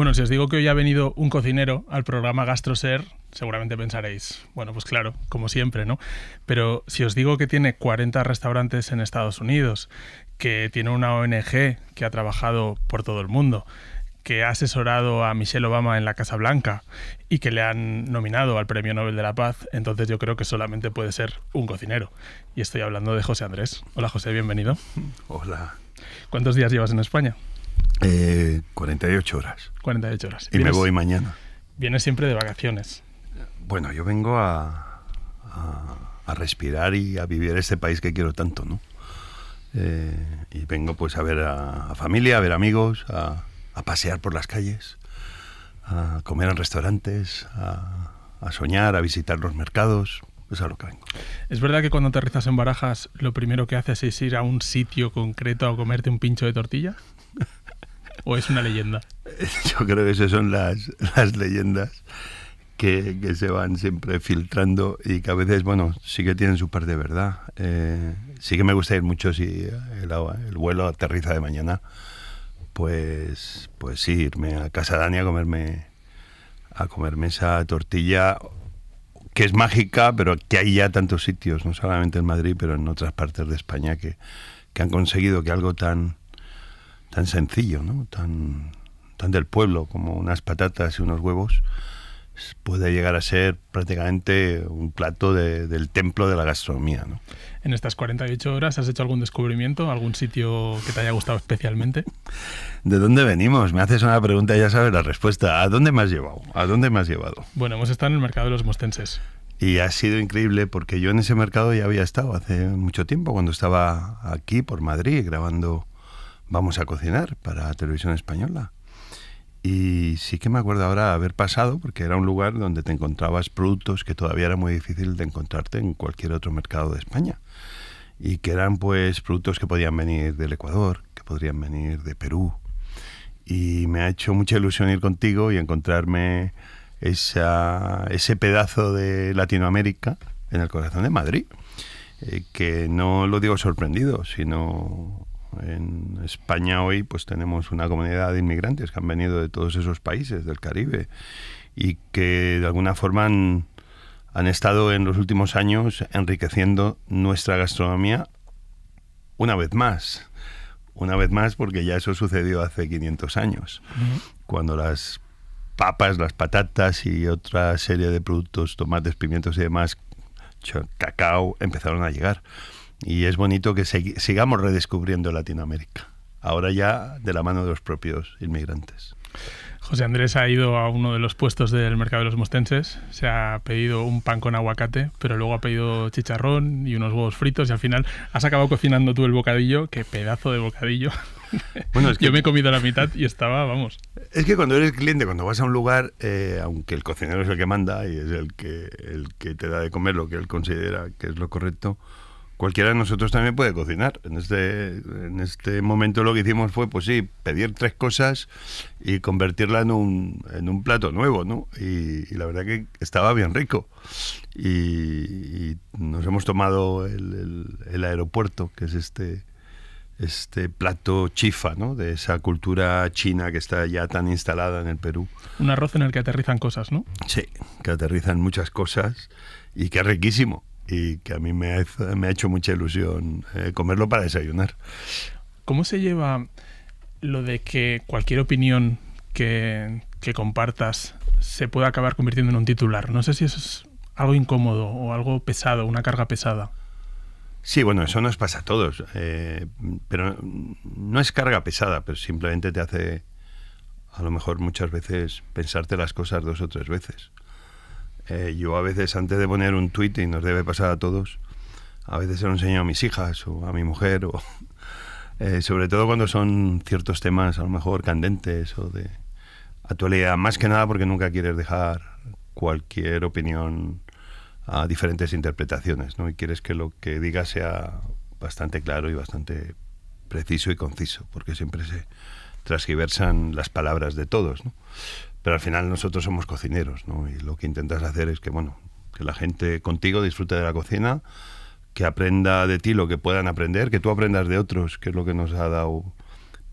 Bueno, si os digo que hoy ha venido un cocinero al programa GastroSer, seguramente pensaréis, bueno, pues claro, como siempre, ¿no? Pero si os digo que tiene 40 restaurantes en Estados Unidos, que tiene una ONG que ha trabajado por todo el mundo, que ha asesorado a Michelle Obama en la Casa Blanca y que le han nominado al Premio Nobel de la Paz, entonces yo creo que solamente puede ser un cocinero. Y estoy hablando de José Andrés. Hola José, bienvenido. Hola. ¿Cuántos días llevas en España? 48 horas. 48 horas. Y me voy mañana. Vienes siempre de vacaciones. Bueno, yo vengo a respirar y a vivir este país que quiero tanto, ¿no? Y vengo pues a ver a familia, a ver amigos, a pasear por las calles, a comer en restaurantes, a soñar, a visitar los mercados. Pues a lo que vengo. ¿Es verdad que cuando aterrizas en Barajas lo primero que haces es ir a un sitio concreto a comerte un pincho de tortilla? ¿O es una leyenda? Yo creo que esas son las leyendas que se van siempre filtrando y que a veces, bueno, sí que tienen su parte de verdad. Sí que me gusta ir mucho si el vuelo aterriza de mañana. Pues sí, irme a Casa Dani a comerme esa tortilla que es mágica, pero que hay ya tantos sitios, no solamente en Madrid, pero en otras partes de España que han conseguido que algo tan sencillo, ¿no? tan del pueblo como unas patatas y unos huevos puede llegar a ser prácticamente un plato del templo de la gastronomía, ¿no? En estas 48 horas, ¿has hecho algún descubrimiento? ¿Algún sitio que te haya gustado especialmente? ¿De dónde venimos? Me haces una pregunta y ya sabes la respuesta. ¿A dónde me has llevado? ¿A dónde me has llevado? Bueno, hemos estado en el mercado de los mostenses. Y ha sido increíble porque yo en ese mercado ya había estado hace mucho tiempo, cuando estaba aquí por Madrid grabando Vamos a cocinar para Televisión Española. Y sí que me acuerdo ahora haber pasado, porque era un lugar donde te encontrabas productos que todavía era muy difícil de encontrarte en cualquier otro mercado de España. Y que eran pues productos que podían venir del Ecuador, que podrían venir de Perú. Y me ha hecho mucha ilusión ir contigo y encontrarme ese pedazo de Latinoamérica en el corazón de Madrid. Que no lo digo sorprendido, sino en España hoy pues tenemos una comunidad de inmigrantes que han venido de todos esos países del Caribe y que de alguna forma han estado en los últimos años enriqueciendo nuestra gastronomía una vez más porque ya eso sucedió hace 500 años, cuando las papas, las patatas y otra serie de productos, tomates, pimientos y demás, cacao, empezaron a llegar. Y es bonito que sigamos redescubriendo Latinoamérica, ahora ya de la mano de los propios inmigrantes. José Andrés ha ido a uno de los puestos del mercado de los mostenses, se ha pedido un pan con aguacate, pero luego ha pedido chicharrón y unos huevos fritos y al final has acabado cocinando tú el bocadillo. ¡Qué pedazo de bocadillo! Bueno, es que yo me he comido la mitad y estaba, vamos. Es que cuando eres cliente, cuando vas a un lugar, aunque el cocinero es el que manda y es el que te da de comer lo que él considera que es lo correcto, cualquiera de nosotros también puede cocinar. En este momento lo que hicimos fue, pues sí, pedir 3 cosas y convertirla en un plato nuevo, ¿no? Y la verdad que estaba bien rico. Y nos hemos tomado el aeropuerto, que es este plato chifa, ¿no? De esa cultura china que está ya tan instalada en el Perú. Un arroz en el que aterrizan cosas, ¿no? Sí, que aterrizan muchas cosas y que es riquísimo. Y que a mí me ha hecho mucha ilusión comerlo para desayunar. ¿Cómo se lleva lo de que cualquier opinión que compartas se pueda acabar convirtiendo en un titular? No sé si eso es algo incómodo o algo pesado, una carga pesada. Sí, bueno, eso nos pasa a todos, pero no es carga pesada, pero simplemente te hace, a lo mejor muchas veces, pensarte las cosas 2 o 3 veces. Yo a veces, antes de poner un tuit, y nos debe pasar a todos, a veces se lo enseño a mis hijas o a mi mujer, sobre todo cuando son ciertos temas a lo mejor candentes o de actualidad, más que nada porque nunca quieres dejar cualquier opinión a diferentes interpretaciones, ¿no? Y quieres que lo que digas sea bastante claro y bastante preciso y conciso, porque siempre se transgiversan las palabras de todos, ¿no? Pero al final nosotros somos cocineros, ¿no? Y lo que intentas hacer es que, bueno, que la gente contigo disfrute de la cocina, que aprenda de ti lo que puedan aprender, que tú aprendas de otros, que es lo que nos ha dado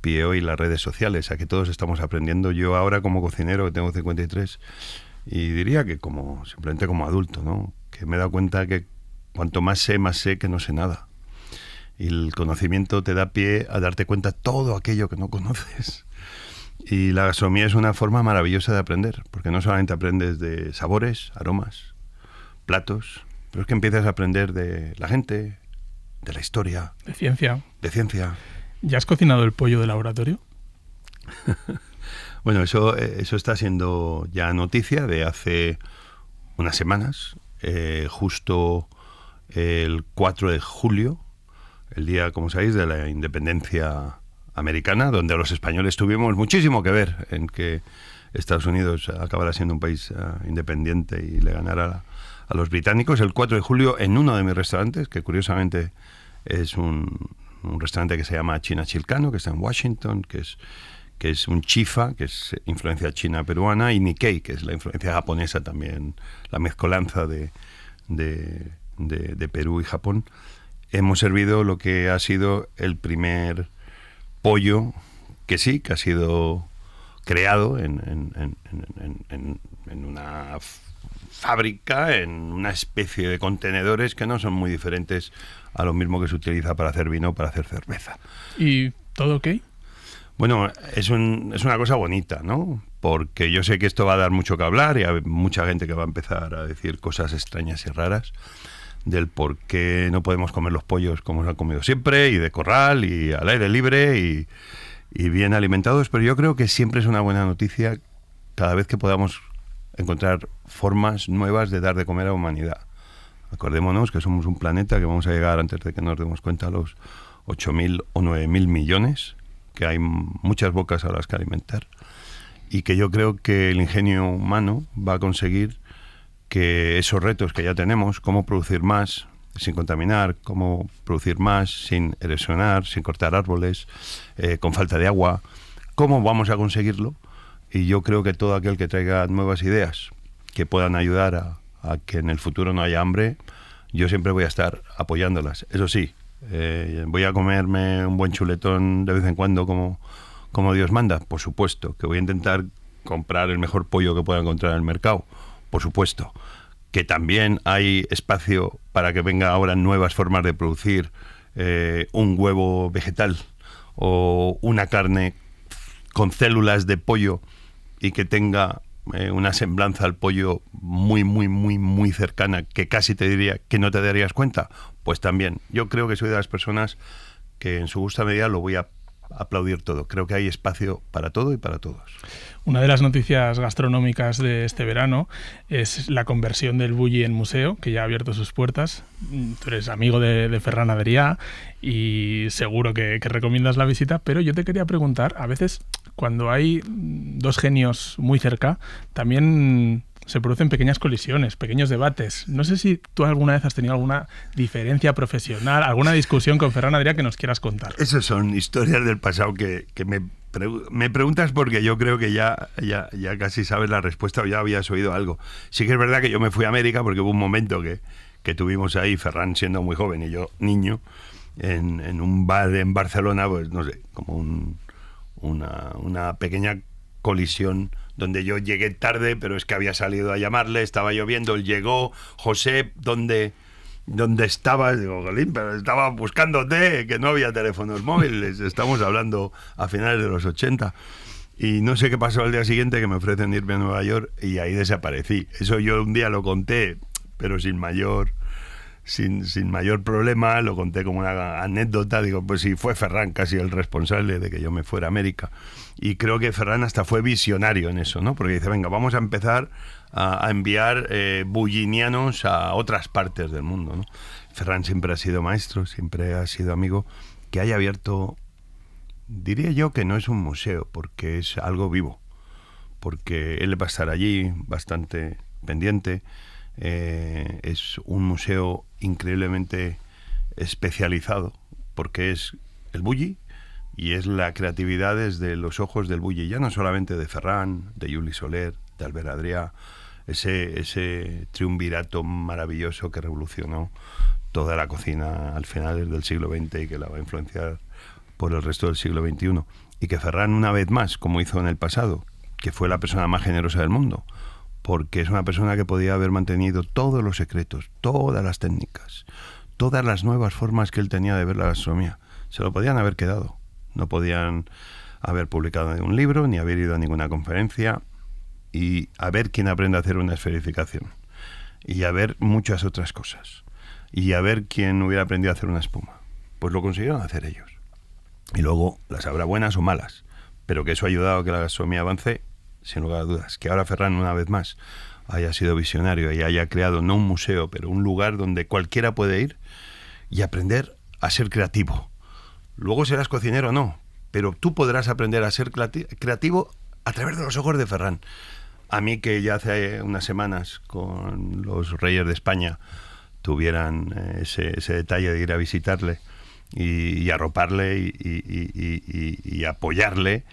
pie hoy las redes sociales, a que todos estamos aprendiendo. Yo ahora como cocinero, que tengo 53, y diría que simplemente como adulto, ¿no? Que me he dado cuenta que cuanto más sé que no sé nada. Y el conocimiento te da pie a darte cuenta de todo aquello que no conoces. Y la gastronomía es una forma maravillosa de aprender, porque no solamente aprendes de sabores, aromas, platos, pero es que empiezas a aprender de la gente, de la historia. De ciencia. De ciencia. ¿Ya has cocinado el pollo de laboratorio? Bueno, eso está siendo ya noticia de hace unas semanas, justo el 4 de julio, el día, como sabéis, de la independencia americana, donde los españoles tuvimos muchísimo que ver en que Estados Unidos acabara siendo un país independiente y le ganara a los británicos. El 4 de julio, en uno de mis restaurantes, que curiosamente es un restaurante que se llama China Chilcano, que está en Washington, que es un chifa, que es influencia china peruana, y Nikkei, que es la influencia japonesa también, la mezcolanza de Perú y Japón. Hemos servido lo que ha sido el primer pollo que ha sido creado en una fábrica, en una especie de contenedores que no son muy diferentes a lo mismo que se utiliza para hacer vino o para hacer cerveza. ¿Y todo ok? Bueno, es una cosa bonita, ¿no? Porque yo sé que esto va a dar mucho que hablar y hay mucha gente que va a empezar a decir cosas extrañas y raras del por qué no podemos comer los pollos como se han comido siempre, y de corral, y al aire libre, y bien alimentados, pero yo creo que siempre es una buena noticia cada vez que podamos encontrar formas nuevas de dar de comer a la humanidad. Acordémonos que somos un planeta que vamos a llegar, antes de que nos demos cuenta, a los 8.000 o 9.000 millones, que hay muchas bocas a las que alimentar, y que yo creo que el ingenio humano va a conseguir que esos retos que ya tenemos, cómo producir más sin contaminar, cómo producir más sin erosionar, sin cortar árboles, con falta de agua, cómo vamos a conseguirlo. Y yo creo que todo aquel que traiga nuevas ideas que puedan ayudar a que en el futuro no haya hambre, yo siempre voy a estar apoyándolas. Eso sí, voy a comerme un buen chuletón de vez en cuando como Dios manda, por supuesto. Que voy a intentar comprar el mejor pollo que pueda encontrar en el mercado, por supuesto. Que también hay espacio para que venga ahora nuevas formas de producir un huevo vegetal o una carne con células de pollo y que tenga una semblanza al pollo muy, muy, muy, muy cercana, que casi te diría que no te darías cuenta. Pues también, yo creo que soy de las personas que en su justa medida lo voy a aplaudir todo. Creo que hay espacio para todo y para todos. Una de las noticias gastronómicas de este verano es la conversión del Bulli en museo, que ya ha abierto sus puertas. Tú eres amigo de Ferran Adrià y seguro que recomiendas la visita, pero yo te quería preguntar, a veces cuando hay dos genios muy cerca, también se producen pequeñas colisiones, pequeños debates. No sé si tú alguna vez has tenido alguna diferencia profesional, alguna discusión con Ferran Adrià que nos quieras contar. Esas son historias del pasado que me preguntas porque yo creo que ya casi sabes la respuesta o ya habías oído algo. Sí que es verdad que yo me fui a América porque hubo un momento que tuvimos ahí, Ferran siendo muy joven y yo niño, en un bar en Barcelona, pues no sé, como una pequeña colisión donde yo llegué tarde, pero es que había salido a llamarle, estaba lloviendo, él llegó, José, ¿dónde estabas? Digo, Golín, pero estaba buscándote, que no había teléfonos móviles, estamos hablando a finales de los 80. Y no sé qué pasó al día siguiente, que me ofrecen irme a Nueva York y ahí desaparecí. Eso yo un día lo conté, pero sin mayor problema, lo conté como una anécdota. Digo, pues sí, fue Ferran casi el responsable de que yo me fuera a América. Y creo que Ferran hasta fue visionario en eso, ¿no? Porque dice, venga, vamos a empezar a enviar bullinianos a otras partes del mundo, ¿no? Ferran siempre ha sido maestro, siempre ha sido amigo, que haya abierto, diría yo que no es un museo, porque es algo vivo, porque él va a estar allí bastante pendiente. Es un museo increíblemente especializado, porque es el bulli y es la creatividad desde los ojos del bulli, ya no solamente de Ferran, de Juli Soler, de Albert Adrià, ese triunvirato maravilloso que revolucionó toda la cocina al finales del siglo XX y que la va a influenciar por el resto del siglo XXI. y que Ferran, una vez más, como hizo en el pasado, que fue la persona más generosa del mundo, porque es una persona que podía haber mantenido todos los secretos, todas las técnicas, todas las nuevas formas que él tenía de ver la gastronomía. Se lo podían haber quedado. No podían haber publicado un libro, ni haber ido a ninguna conferencia, y a ver quién aprende a hacer una esferificación. Y a ver muchas otras cosas. Y a ver quién hubiera aprendido a hacer una espuma. Pues lo consiguieron hacer ellos. Y luego las habrá buenas o malas, pero que eso ha ayudado a que la gastronomía avance, sin lugar a dudas. Que ahora Ferran, una vez más, haya sido visionario y haya creado no un museo, pero un lugar donde cualquiera puede ir y aprender a ser creativo. Luego serás cocinero o no, pero tú podrás aprender a ser creativo a través de los ojos de Ferran. A mí, que ya hace unas semanas con los Reyes de España tuvieran ese detalle de ir a visitarle y arroparle y apoyarle,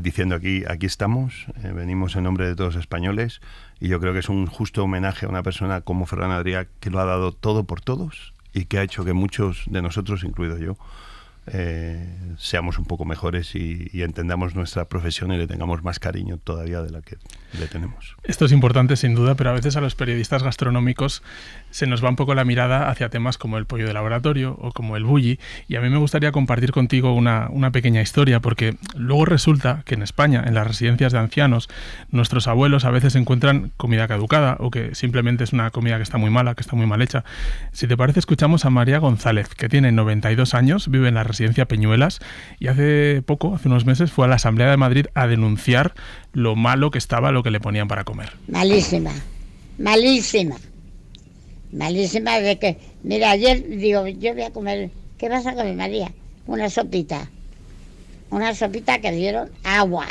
diciendo aquí estamos, venimos en nombre de todos los españoles, y yo creo que es un justo homenaje a una persona como Ferran Adrià, que lo ha dado todo por todos y que ha hecho que muchos de nosotros, incluido yo, seamos un poco mejores y entendamos nuestra profesión y le tengamos más cariño todavía de la que le tenemos. Esto es importante, sin duda, pero a veces a los periodistas gastronómicos se nos va un poco la mirada hacia temas como el pollo de laboratorio o como el bulli, y a mí me gustaría compartir contigo una pequeña historia, porque luego resulta que en España, en las residencias de ancianos, nuestros abuelos a veces encuentran comida caducada o que simplemente es una comida que está muy mala, que está muy mal hecha. Si te parece, escuchamos a María González, que tiene 92 años, vive en la residencia Peñuelas, y hace unos meses, fue a la Asamblea de Madrid a denunciar lo malo que estaba lo que le ponían para comer. Malísima, malísima. Malísima de que... Mira, ayer digo, yo voy a comer... ¿Qué vas a comer, María? Una sopita. Una sopita que dieron agua.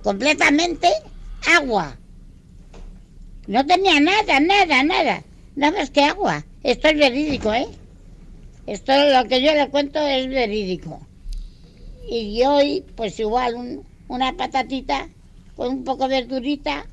Completamente agua. No tenía nada. Nada más que agua. Esto es verídico, ¿eh? Esto, lo que yo le cuento, es verídico. Y hoy, pues igual, una patatita con un poco de verdurita,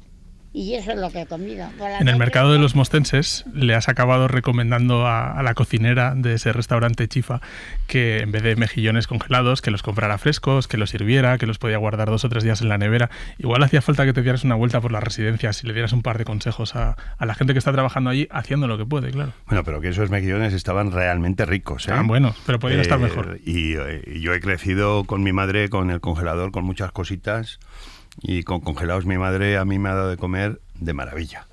y eso es lo que he comido. En el mercado de los mostenses le has acabado recomendando a la cocinera de ese restaurante Chifa que en vez de mejillones congelados, que los comprara frescos, que los sirviera, que los podía guardar 2 o 3 días en la nevera. Igual hacía falta que te dieras una vuelta por las residencias y le dieras un par de consejos a la gente que está trabajando allí, haciendo lo que puede, claro. Bueno, pero que esos mejillones estaban realmente ricos, ¿eh? Bueno, pero podían estar mejor. Y yo he crecido con mi madre, con el congelador, con muchas cositas. Y con congelados mi madre a mí me ha dado de comer de maravilla,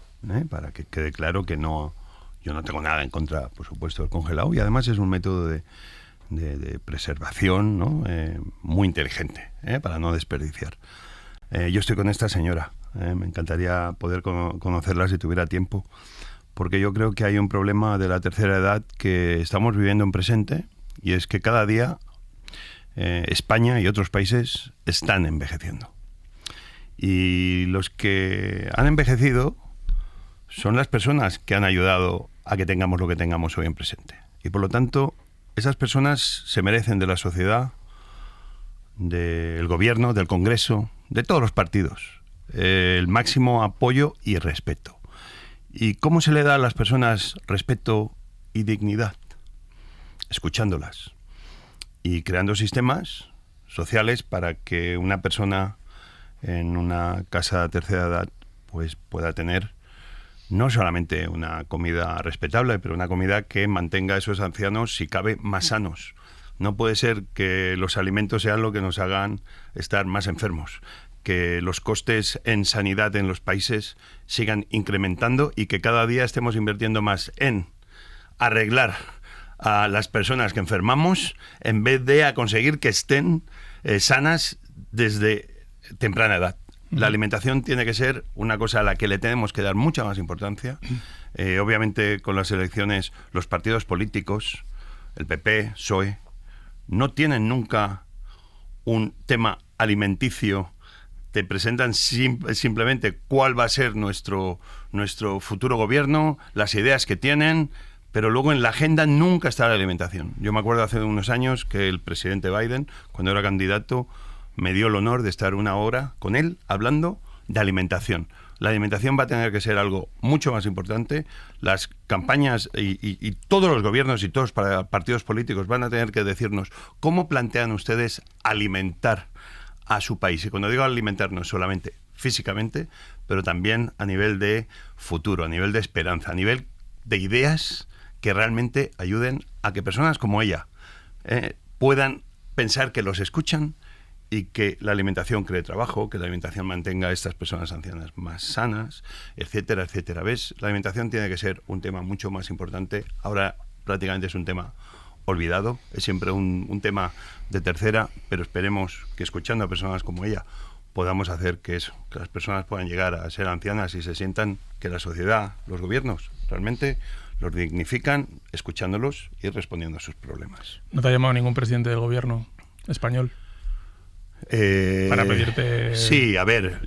para que quede claro que yo no tengo nada en contra, por supuesto, del congelado, y además es un método de preservación, ¿no? Muy inteligente, para no desperdiciar. Yo estoy con esta señora, me encantaría poder conocerla si tuviera tiempo, porque yo creo que hay un problema de la tercera edad que estamos viviendo en presente, y es que cada día España y otros países están envejeciendo. Y los que han envejecido son las personas que han ayudado a que tengamos lo que tengamos hoy en presente. Y por lo tanto, esas personas se merecen de la sociedad, del gobierno, del Congreso, de todos los partidos, el máximo apoyo y respeto. ¿Y cómo se le da a las personas respeto y dignidad? Escuchándolas y creando sistemas sociales para que una persona en una casa de tercera edad pues pueda tener no solamente una comida respetable, pero una comida que mantenga a esos ancianos, si cabe, más sanos. No puede ser que los alimentos sean lo que nos hagan estar más enfermos, que los costes en sanidad en los países sigan incrementando y que cada día estemos invirtiendo más en arreglar a las personas que enfermamos en vez de a conseguir que estén sanas desde temprana edad. La alimentación tiene que ser una cosa a la que le tenemos que dar mucha más importancia. Obviamente, con las elecciones, los partidos políticos, el PP, PSOE, no tienen nunca un tema alimenticio. Te presentan simplemente cuál va a ser nuestro futuro gobierno, las ideas que tienen, pero luego en la agenda nunca está la alimentación. Yo me acuerdo hace unos años que el presidente Biden, cuando era candidato, me dio el honor de estar 1 hora con él hablando de alimentación. La alimentación va a tener que ser algo mucho más importante. Las campañas y todos los gobiernos y todos los partidos políticos van a tener que decirnos cómo plantean ustedes alimentar a su país. Y cuando digo alimentar, no solamente físicamente, pero también a nivel de futuro, a nivel de esperanza, a nivel de ideas que realmente ayuden a que personas como ella puedan pensar que los escuchan y que la alimentación cree trabajo, que la alimentación mantenga a estas personas ancianas más sanas, etcétera, etcétera. ¿Ves? La alimentación tiene que ser un tema mucho más importante. Ahora prácticamente es un tema olvidado, es siempre un tema de tercera, pero esperemos que escuchando a personas como ella podamos hacer que eso, que las personas puedan llegar a ser ancianas y se sientan que la sociedad, los gobiernos, realmente los dignifican escuchándolos y respondiendo a sus problemas. ¿No te ha llamado ningún presidente del gobierno español? Para pedirte... Sí, a ver,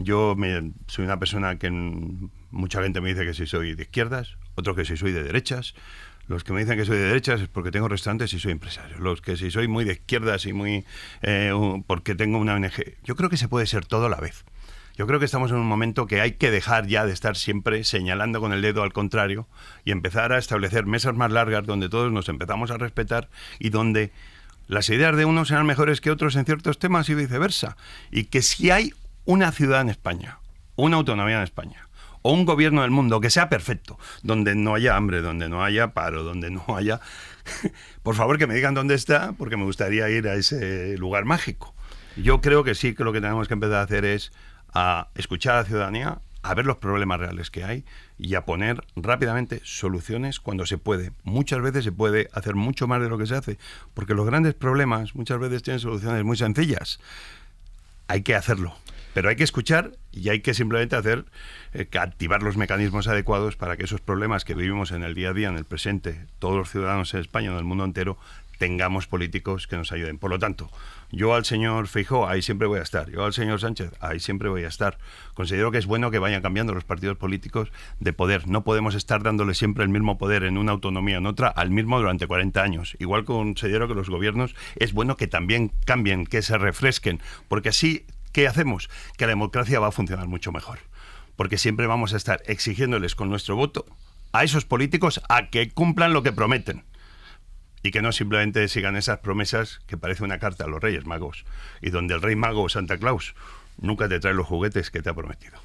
soy una persona que mucha gente me dice que si soy de izquierdas, otros que si soy de derechas. Los que me dicen que soy de derechas es porque tengo restaurantes y soy empresario. Los que si soy muy de izquierdas y muy porque tengo una ONG. Yo creo que se puede ser todo a la vez. Yo creo que estamos en un momento que hay que dejar ya de estar siempre señalando con el dedo al contrario y empezar a establecer mesas más largas donde todos nos empezamos a respetar y donde las ideas de unos sean mejores que otros en ciertos temas y viceversa. Y que si hay una ciudad en España, una autonomía en España, o un gobierno del mundo que sea perfecto, donde no haya hambre, donde no haya paro, donde no haya... Por favor, que me digan dónde está, porque me gustaría ir a ese lugar mágico. Yo creo que sí, que lo que tenemos que empezar a hacer es a escuchar a la ciudadanía, a ver los problemas reales que hay y a poner rápidamente soluciones cuando se puede. Muchas veces se puede hacer mucho más de lo que se hace, porque los grandes problemas muchas veces tienen soluciones muy sencillas. Hay que hacerlo, pero hay que escuchar y hay que simplemente activar los mecanismos adecuados para que esos problemas que vivimos en el día a día, en el presente, todos los ciudadanos en España, en el mundo entero, tengamos políticos que nos ayuden. Por lo tanto, yo al señor Feijóo, ahí siempre voy a estar. Yo al señor Sánchez, ahí siempre voy a estar. Considero que es bueno que vayan cambiando los partidos políticos de poder. No podemos estar dándole siempre el mismo poder en una autonomía, en otra, al mismo durante 40 años. Igual considero que los gobiernos es bueno que también cambien, que se refresquen, porque así, ¿qué hacemos? Que la democracia va a funcionar mucho mejor. Porque siempre vamos a estar exigiéndoles con nuestro voto a esos políticos a que cumplan lo que prometen. Y que no simplemente sigan esas promesas que parece una carta a los Reyes Magos y donde el Rey Mago Santa Claus nunca te trae los juguetes que te ha prometido.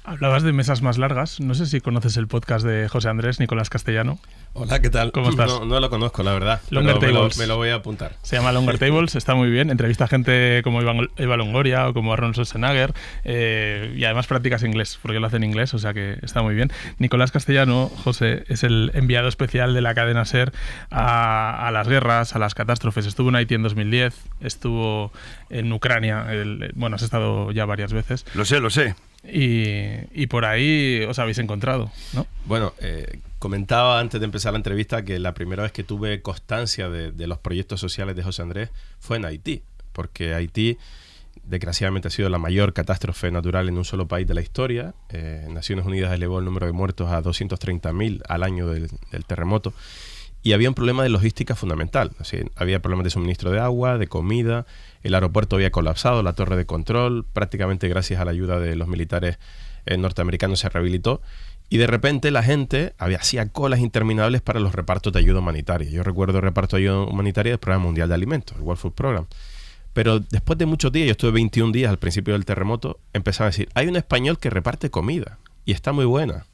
Hablabas de mesas más largas. No sé si conoces el podcast de José Andrés Nicolás Castellano. Hola, ¿qué tal? ¿Cómo estás? No lo conozco, la verdad. Longer Tables. Me lo voy a apuntar. Se llama Longer Tables, está muy bien. Entrevista a gente como Eva Longoria o como Arnold Schwarzenegger y además practicas inglés, porque lo hace en inglés, o sea que está muy bien. Nicolás Castellano, José, es el enviado especial de la cadena SER a las guerras, a las catástrofes. Estuvo en Haití en 2010, estuvo en Ucrania, has estado ya varias veces. Lo sé. Y por ahí os habéis encontrado, ¿no? Bueno, comentaba antes de empezar la entrevista que la primera vez que tuve constancia de los proyectos sociales de José Andrés fue en Haití, porque Haití desgraciadamente ha sido la mayor catástrofe natural en un solo país de la historia. Naciones Unidas elevó el número de muertos a 230.000 al año del terremoto. Y había un problema de logística fundamental. Así, había problemas de suministro de agua, de comida, el aeropuerto había colapsado, la torre de control, prácticamente gracias a la ayuda de los militares norteamericanos se rehabilitó. Y de repente la gente hacía colas interminables para los repartos de ayuda humanitaria. Yo recuerdo el reparto de ayuda humanitaria del Programa Mundial de Alimentos, el World Food Program. Pero después de muchos días, yo estuve 21 días al principio del terremoto, empezaron a decir, hay un español que reparte comida y está muy buena.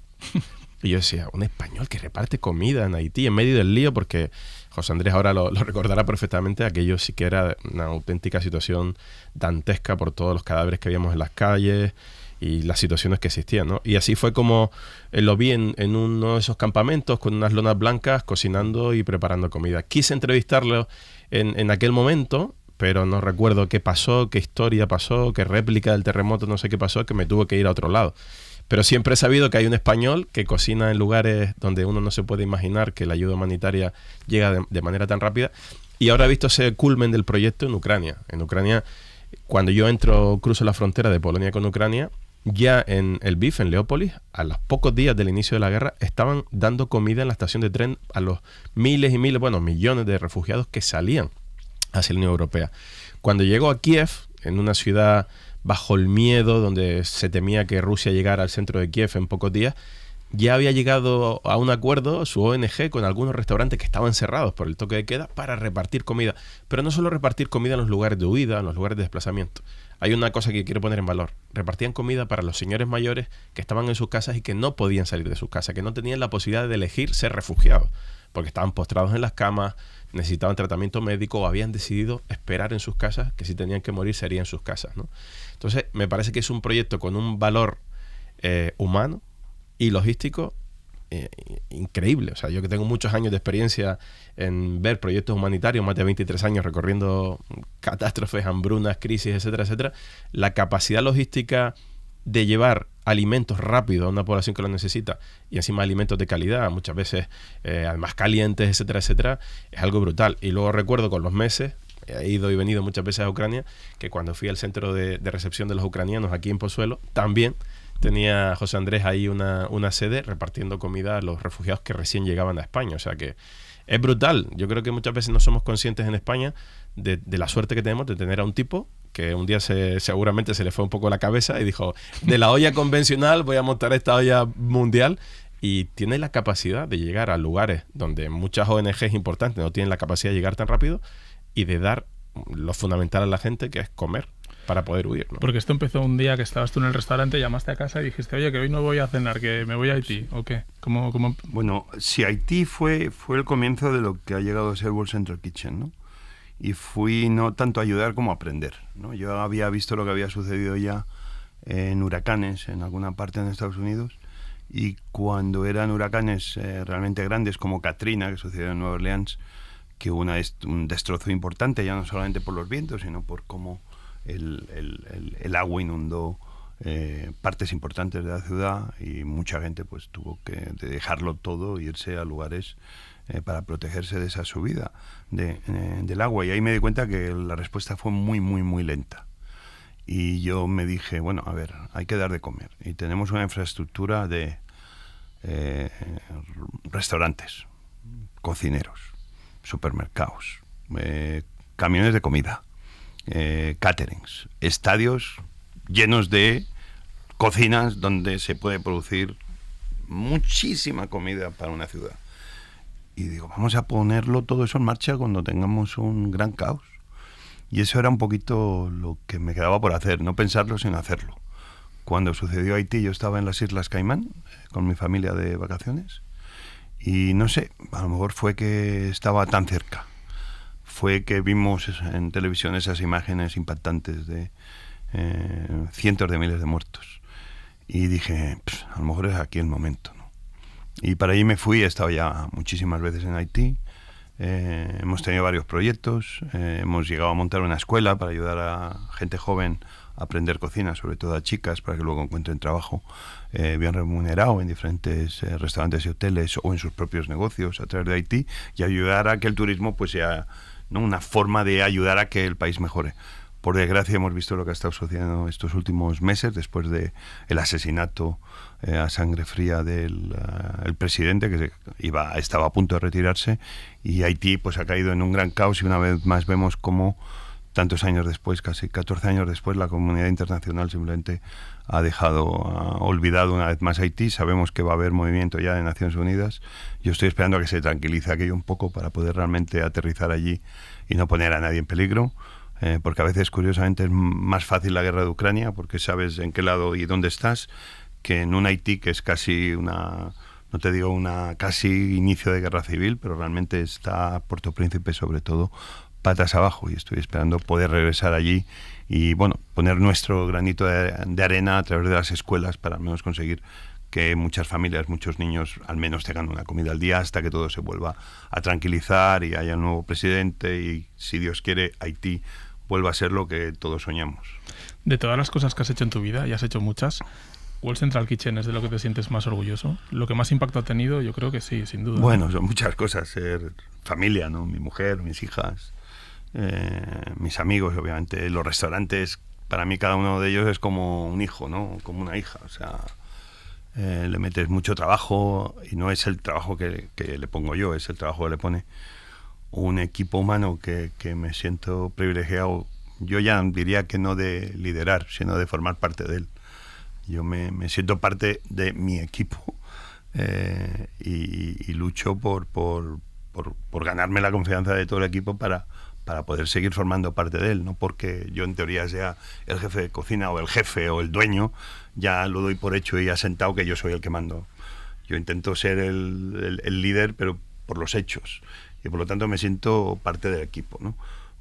Y yo decía, un español que reparte comida en Haití en medio del lío, porque José Andrés ahora lo recordará perfectamente, aquello sí que era una auténtica situación dantesca por todos los cadáveres que veíamos en las calles y las situaciones que existían, ¿no? Y así fue como lo vi en uno de esos campamentos con unas lonas blancas cocinando y preparando comida. Quise entrevistarlo en aquel momento, pero no recuerdo qué pasó, qué historia pasó, qué réplica del terremoto, no sé qué pasó, que me tuve que ir a otro lado. Pero siempre he sabido que hay un español que cocina en lugares donde uno no se puede imaginar que la ayuda humanitaria llega de manera tan rápida. Y ahora he visto ese culmen del proyecto en Ucrania. En Ucrania, cuando yo cruzo la frontera de Polonia con Ucrania, ya en el BIF, en Leópolis, a los pocos días del inicio de la guerra, estaban dando comida en la estación de tren a los miles y miles, millones de refugiados que salían hacia la Unión Europea. Cuando llego a Kiev, en una ciudad bajo el miedo, donde se temía que Rusia llegara al centro de Kiev en pocos días, ya había llegado a un acuerdo su ONG con algunos restaurantes que estaban cerrados por el toque de queda para repartir comida. Pero no solo repartir comida en los lugares de huida, en los lugares de desplazamiento. Hay una cosa que quiero poner en valor. Repartían comida para los señores mayores que estaban en sus casas y que no podían salir de sus casas, que no tenían la posibilidad de elegir ser refugiados, porque estaban postrados en las camas, necesitaban tratamiento médico o habían decidido esperar en sus casas, que si tenían que morir sería en sus casas, ¿no? Entonces, me parece que es un proyecto con un valor humano y logístico increíble. O sea, yo que tengo muchos años de experiencia en ver proyectos humanitarios, más de 23 años recorriendo catástrofes, hambrunas, crisis, etcétera, etcétera, la capacidad logística de llevar alimentos rápido a una población que lo necesita y encima alimentos de calidad, muchas veces además calientes, etcétera, etcétera, es algo brutal. Y luego recuerdo con los meses, he ido y venido muchas veces a Ucrania, que cuando fui al centro de recepción de los ucranianos aquí en Pozuelo, también tenía José Andrés ahí una sede repartiendo comida a los refugiados que recién llegaban a España. O sea que es brutal. Yo creo que muchas veces no somos conscientes en España de la suerte que tenemos de tener a un tipo que un día seguramente se le fue un poco la cabeza y dijo, de la olla convencional voy a montar esta olla mundial, y tiene la capacidad de llegar a lugares donde muchas ONGs importantes no tienen la capacidad de llegar tan rápido y de dar lo fundamental a la gente, que es comer para poder huir, ¿no? Porque esto empezó un día que estabas tú en el restaurante, llamaste a casa y dijiste, oye, que hoy no voy a cenar, que me voy a Haití, ¿o qué? ¿Cómo? Bueno, sí, Haití fue el comienzo de lo que ha llegado a ser World Central Kitchen, ¿no? Y fui no tanto a ayudar como a aprender, ¿no? Yo había visto lo que había sucedido ya en huracanes en alguna parte en Estados Unidos, y cuando eran huracanes realmente grandes como Katrina, que sucedió en Nueva Orleans, que hubo un destrozo importante, ya no solamente por los vientos, sino por cómo el agua inundó partes importantes de la ciudad, y mucha gente pues tuvo que dejarlo todo e irse a lugares para protegerse de esa subida del agua. Y ahí me di cuenta que la respuesta fue muy, muy, muy lenta. Y yo me dije, bueno, a ver, hay que dar de comer. Y tenemos una infraestructura de restaurantes, cocineros, supermercados, camiones de comida, caterings, estadios llenos de cocinas donde se puede producir muchísima comida para una ciudad. Y digo, vamos a ponerlo todo eso en marcha cuando tengamos un gran caos. Y eso era un poquito lo que me quedaba por hacer, no pensarlo sino hacerlo. Cuando sucedió Haití, yo estaba en las Islas Caimán con mi familia de vacaciones, y no sé, a lo mejor fue que estaba tan cerca, fue que vimos en televisión esas imágenes impactantes de cientos de miles de muertos, y dije, a lo mejor es aquí el momento, ¿no? Y para allí me fui. He estado ya muchísimas veces en Haití, hemos tenido varios proyectos, hemos llegado a montar una escuela para ayudar a gente joven a aprender cocina, sobre todo a chicas, para que luego encuentren trabajo bien remunerado en diferentes restaurantes y hoteles o en sus propios negocios a través de Haití, y ayudar a que el turismo pues sea, ¿no?, una forma de ayudar a que el país mejore. Por desgracia hemos visto lo que ha estado sucediendo estos últimos meses después de el asesinato a sangre fría del el presidente, que estaba a punto de retirarse, y Haití pues ha caído en un gran caos, y una vez más vemos cómo tantos años después, casi 14 años después, la comunidad internacional simplemente ha olvidado una vez más Haití. Sabemos que va a haber movimiento ya de Naciones Unidas. Yo estoy esperando a que se tranquilice aquello un poco para poder realmente aterrizar allí y no poner a nadie en peligro. Porque a veces, curiosamente, es más fácil la guerra de Ucrania, porque sabes en qué lado y dónde estás, que en un Haití que es casi no te digo casi inicio de guerra civil, pero realmente está Puerto Príncipe, sobre todo, patas abajo, y estoy esperando poder regresar allí y, bueno, poner nuestro granito de arena a través de las escuelas para al menos conseguir que muchas familias, muchos niños al menos tengan una comida al día hasta que todo se vuelva a tranquilizar y haya un nuevo presidente y, si Dios quiere, Haití vuelva a ser lo que todos soñamos. De todas las cosas que has hecho en tu vida, y has hecho muchas, ¿World Central Kitchen es de lo que te sientes más orgulloso? ¿Lo que más impacto ha tenido? Yo creo que sí, sin duda. Bueno, son muchas cosas. Ser familia, ¿no? Mi mujer, mis hijas, mis amigos, obviamente. Los restaurantes, para mí cada uno de ellos es como un hijo, ¿no? Como una hija. O sea, le metes mucho trabajo, y no es el trabajo que le pongo yo, es el trabajo que le pone un equipo humano que me siento privilegiado Yo ya diría que no de liderar, sino de formar parte de él. Yo me siento parte de mi equipo y lucho por ganarme la confianza de todo el equipo para poder seguir formando parte de él, no porque yo en teoría sea el jefe de cocina o el jefe o el dueño, ya lo doy por hecho y asentado que yo soy el que mando. Yo intento ser el líder, pero por los hechos, y por lo tanto me siento parte del equipo, ¿no?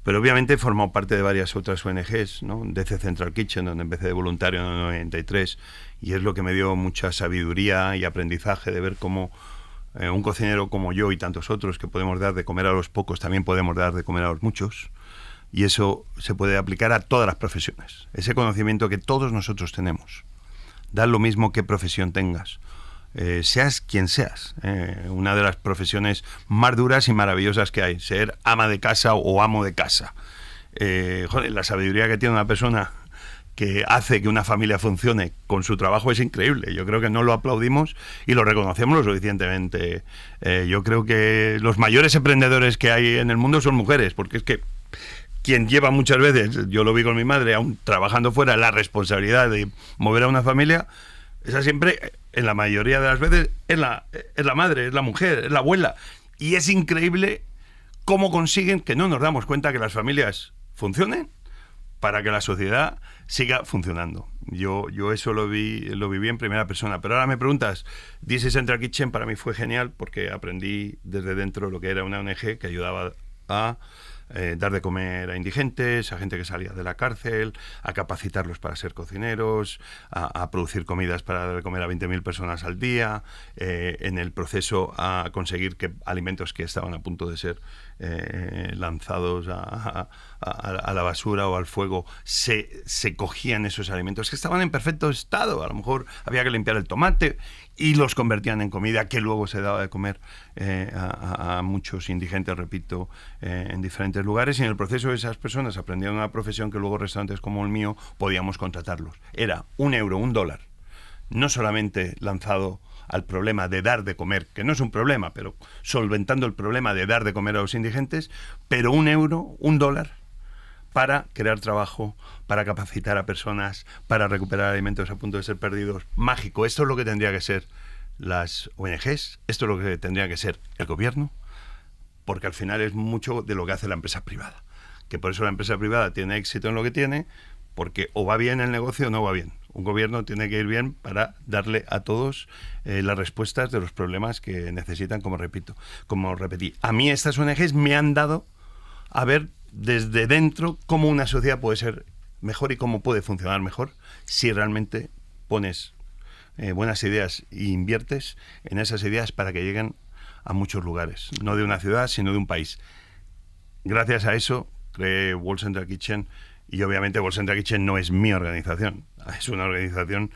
Pero obviamente he formado parte de varias otras ONGs, ¿no? DC Central Kitchen, donde empecé de voluntario en el 93, y es lo que me dio mucha sabiduría y aprendizaje de ver cómo un cocinero como yo y tantos otros que podemos dar de comer a los pocos, también podemos dar de comer a los muchos, y eso se puede aplicar a todas las profesiones. Ese conocimiento que todos nosotros tenemos, da lo mismo qué profesión tengas, seas quien seas, una de las profesiones más duras y maravillosas que hay, ser ama de casa o amo de casa. Joder, la sabiduría que tiene una persona que hace que una familia funcione con su trabajo es increíble. Yo creo que no lo aplaudimos y lo reconocemos lo suficientemente. Yo creo que los mayores emprendedores que hay en el mundo son mujeres, porque es que quien lleva muchas veces, yo lo vi con mi madre, aún trabajando fuera, la responsabilidad de mover a una familia, esa siempre, en la mayoría de las veces, es la madre, es la mujer, es la abuela. Y es increíble cómo consiguen que no nos damos cuenta que las familias funcionen para que la sociedad siga funcionando. Yo eso lo viví en primera persona. Pero ahora me preguntas, DC Central Kitchen para mí fue genial porque aprendí desde dentro lo que era una ONG que ayudaba a dar de comer a indigentes, a gente que salía de la cárcel, a capacitarlos para ser cocineros, a producir comidas para dar de comer a 20.000 personas al día, en el proceso a conseguir que alimentos que estaban a punto de ser lanzados a la basura o al fuego, se cogían esos alimentos que estaban en perfecto estado. A lo mejor había que limpiar el tomate y los convertían en comida que luego se daba de comer a muchos indigentes, repito, en diferentes lugares, y en el proceso esas personas aprendieron una profesión que luego restaurantes como el mío podíamos contratarlos. Era €1, $1, no solamente lanzado al problema de dar de comer, que no es un problema, pero solventando el problema de dar de comer a los indigentes, pero €1, $1 para crear trabajo, para capacitar a personas, para recuperar alimentos a punto de ser perdidos. Mágico. Esto es lo que tendría que ser las ONGs, esto es lo que tendría que ser el gobierno, porque al final es mucho de lo que hace la empresa privada. Que por eso la empresa privada tiene éxito en lo que tiene, porque o va bien el negocio o no va bien. Un gobierno tiene que ir bien para darle a todos las respuestas de los problemas que necesitan, como repetí. A mí estas ONGs me han dado a ver desde dentro cómo una sociedad puede ser mejor y cómo puede funcionar mejor si realmente pones buenas ideas e inviertes en esas ideas para que lleguen a muchos lugares, no de una ciudad, sino de un país. Gracias a eso creé World Central Kitchen, y obviamente World Central Kitchen no es mi organización, es una organización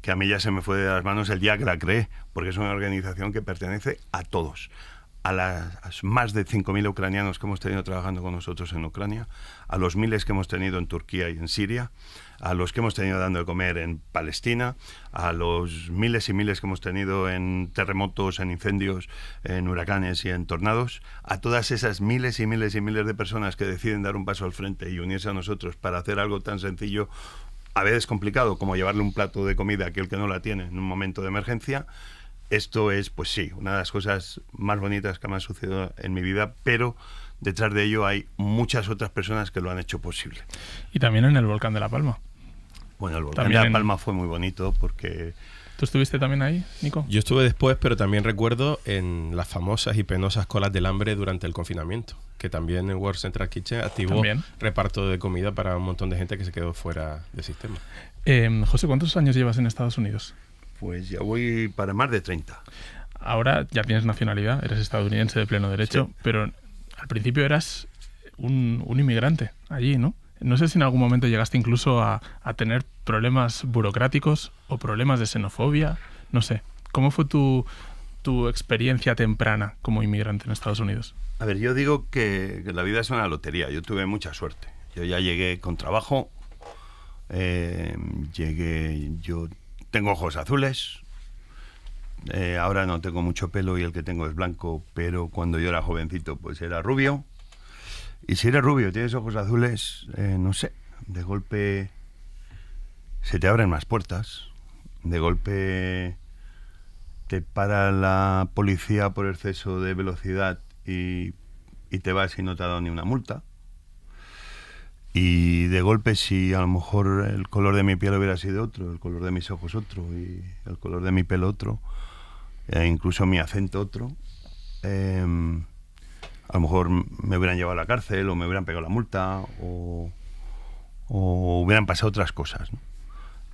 que a mí ya se me fue de las manos el día que la creé, porque es una organización que pertenece a todos. A las más de 5.000 ucranianos que hemos tenido trabajando con nosotros en Ucrania, a los miles que hemos tenido en Turquía y en Siria, a los que hemos tenido dando de comer en Palestina, a los miles y miles que hemos tenido en terremotos, en incendios, en huracanes y en tornados, a todas esas miles y miles y miles de personas que deciden dar un paso al frente y unirse a nosotros para hacer algo tan sencillo, a veces complicado, como llevarle un plato de comida a aquel que no la tiene en un momento de emergencia. Esto es, pues sí, una de las cosas más bonitas que me ha sucedido en mi vida, pero detrás de ello hay muchas otras personas que lo han hecho posible. Y también en el Volcán de La Palma. Bueno, el Volcán de La Palma fue muy bonito porque... ¿Tú estuviste también ahí, Nico? Yo estuve después, pero también recuerdo en las famosas y penosas colas del hambre durante el confinamiento, que también en World Central Kitchen activó reparto de comida para un montón de gente que se quedó fuera del sistema. José, ¿cuántos años llevas en Estados Unidos? Pues ya voy para más de 30. Ahora ya tienes nacionalidad, eres estadounidense de pleno derecho, sí. Pero al principio eras un inmigrante allí, ¿no? No sé si en algún momento llegaste incluso a tener problemas burocráticos o problemas de xenofobia, no sé. ¿Cómo fue tu experiencia temprana como inmigrante en Estados Unidos? A ver, yo digo que la vida es una lotería. Yo tuve mucha suerte. Yo ya llegué con trabajo, yo tengo ojos azules, ahora no tengo mucho pelo y el que tengo es blanco, pero cuando yo era jovencito pues era rubio. Y si eres rubio, tienes ojos azules, no sé, de golpe se te abren más puertas, de golpe te para la policía por exceso de velocidad y te vas y no te ha dado ni una multa. Y de golpe, si a lo mejor el color de mi piel hubiera sido otro, el color de mis ojos otro y el color de mi pelo otro, incluso mi acento otro, a lo mejor me hubieran llevado a la cárcel o me hubieran pegado la multa o hubieran pasado otras cosas, ¿no?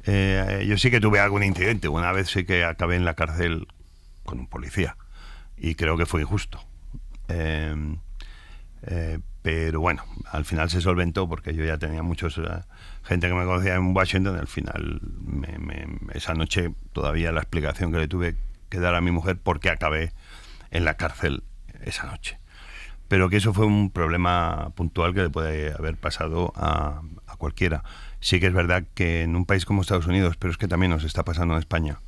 Yo sí que tuve algún incidente. Una vez sí que acabé en la cárcel con un policía y creo que fue injusto. Pero bueno, al final se solventó porque yo ya tenía gente que me conocía en Washington. Al final, esa noche todavía la explicación que le tuve que dar a mi mujer por qué acabé en la cárcel esa noche. Pero que eso fue un problema puntual que le puede haber pasado a cualquiera. Sí que es verdad que en un país como Estados Unidos, pero es que también nos está pasando en España,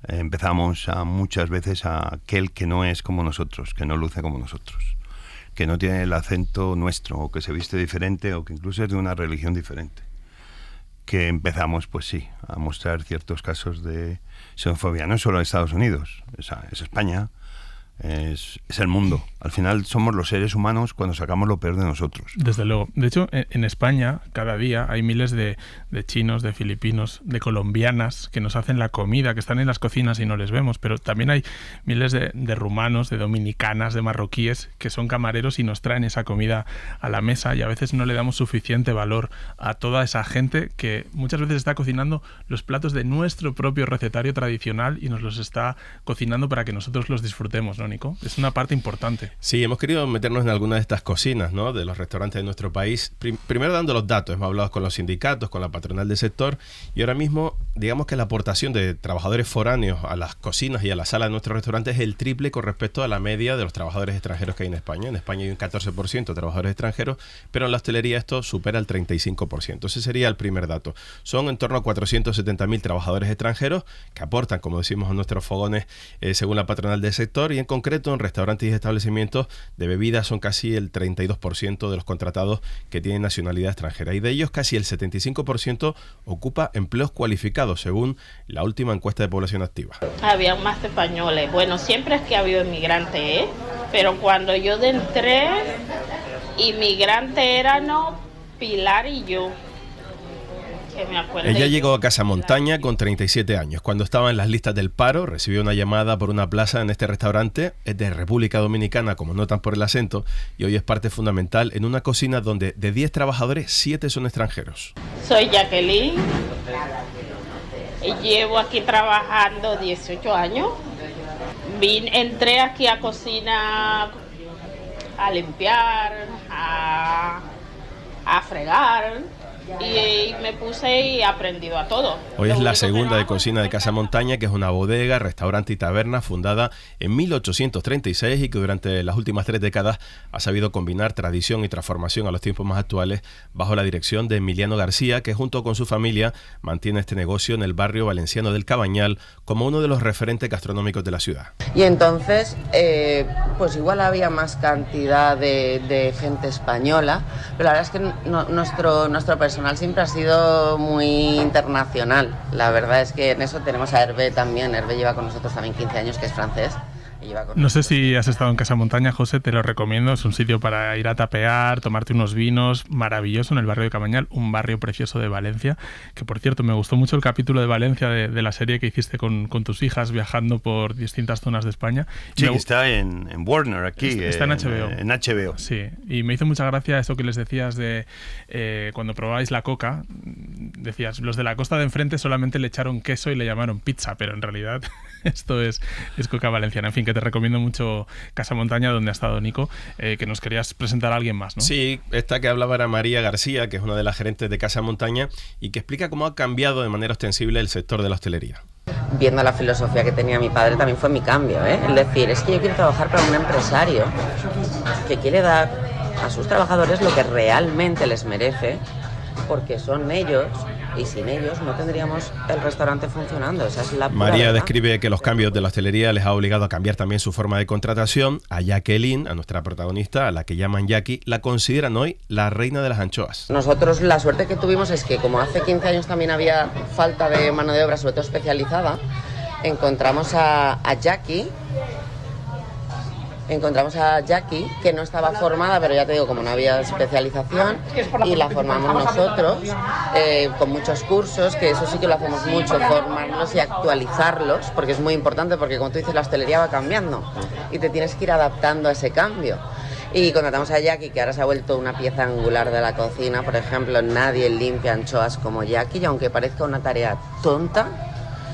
empezamos muchas veces a aquel que no es como nosotros, que no luce como nosotros, que no tiene el acento nuestro, o que se viste diferente, o que incluso es de una religión diferente, que empezamos, pues sí, a mostrar ciertos casos de xenofobia. No es solo en Estados Unidos, es España, es el mundo. Al final somos los seres humanos cuando sacamos lo peor de nosotros. Desde luego. De hecho, en España cada día hay miles de chinos, de filipinos, de colombianas que nos hacen la comida, que están en las cocinas y no les vemos, pero también hay miles de rumanos, de dominicanas, de marroquíes que son camareros y nos traen esa comida a la mesa, y a veces no le damos suficiente valor a toda esa gente que muchas veces está cocinando los platos de nuestro propio recetario tradicional y nos los está cocinando para que nosotros los disfrutemos, ¿no, Nico? Es una parte importante. Sí, hemos querido meternos en alguna de estas cocinas, ¿no?, de los restaurantes de nuestro país. Primero dando los datos, hemos hablado con los sindicatos, con la patronal del sector, y ahora mismo digamos que la aportación de trabajadores foráneos a las cocinas y a la sala de nuestros restaurantes es el triple con respecto a la media de los trabajadores extranjeros que hay en España. En España hay un 14% de trabajadores extranjeros, pero en la hostelería esto supera el 35%. Ese sería el primer dato. Son en torno a 470.000 trabajadores extranjeros que aportan, como decimos, a nuestros fogones según la patronal del sector, y en concreto en restaurantes y establecimientos de bebidas son casi el 32% de los contratados que tienen nacionalidad extranjera, y de ellos casi el 75% ocupa empleos cualificados, según la última encuesta de población activa. Había más españoles. Bueno, siempre es que ha habido inmigrantes, pero cuando yo entré, inmigrante éramos Pilar y yo. Ella llegó a Casamontaña con 37 años. Cuando estaba en las listas del paro, recibió una llamada por una plaza en este restaurante. Es de República Dominicana, como notan por el acento, y hoy es parte fundamental en una cocina donde de 10 trabajadores, 7 son extranjeros. Soy Jacqueline y llevo aquí trabajando 18 años. Entré aquí a cocina a limpiar, a fregar, y me puse y he aprendido a todo. Hoy es la segunda de cocina de Casamontaña, que es una bodega, restaurante y taberna fundada en 1836 y que durante las últimas 3 décadas ha sabido combinar tradición y transformación a los tiempos más actuales bajo la dirección de Emiliano García, que junto con su familia mantiene este negocio en el barrio valenciano del Cabañal como uno de los referentes gastronómicos de la ciudad. Y entonces, pues igual había más cantidad de gente española, pero la verdad es que nuestro personal siempre ha sido muy internacional. La verdad es que en eso tenemos a Hervé también. Hervé lleva con nosotros también 15 años, que es francés. No sé si has estado en Casamontaña, José, te lo recomiendo. Es un sitio para ir a tapear, tomarte unos vinos, maravilloso, en el barrio de Cabañal, un barrio precioso de Valencia, que por cierto me gustó mucho el capítulo de Valencia de la serie que hiciste con tus hijas viajando por distintas zonas de España. Sí, está en Warner aquí. Está en HBO. En HBO. Sí, y me hizo mucha gracia eso que les decías de cuando probabais la coca, decías, los de la costa de enfrente solamente le echaron queso y le llamaron pizza, pero en realidad esto es coca valenciana. En fin, que te recomiendo mucho Casamontaña, donde ha estado Nico, que nos querías presentar a alguien más, ¿no? Sí, esta que hablaba era María García, que es una de las gerentes de Casamontaña y que explica cómo ha cambiado de manera ostensible el sector de la hostelería. Viendo la filosofía que tenía mi padre, también fue mi cambio, el decir, es que yo quiero trabajar para un empresario que quiere dar a sus trabajadores lo que realmente les merece porque son ellos, y sin ellos no tendríamos el restaurante funcionando. Esa es la pura María verdad. describe que los cambios de la hostelería les ha obligado a cambiar también su forma de contratación. A Jacqueline, a nuestra protagonista, a la que llaman Jackie, la consideran hoy la reina de las anchoas. Nosotros la suerte que tuvimos es que como hace 15 años también había falta de mano de obra, sobre todo especializada, encontramos a Jackie, que no estaba formada, pero ya te digo, como no había especialización, y la formamos nosotros con muchos cursos, que eso sí que lo hacemos mucho, formarlos y actualizarlos, porque es muy importante, porque como tú dices, la hostelería va cambiando y te tienes que ir adaptando a ese cambio. Y contratamos a Jackie, que ahora se ha vuelto una pieza angular de la cocina. Por ejemplo, nadie limpia anchoas como Jackie, y aunque parezca una tarea tonta,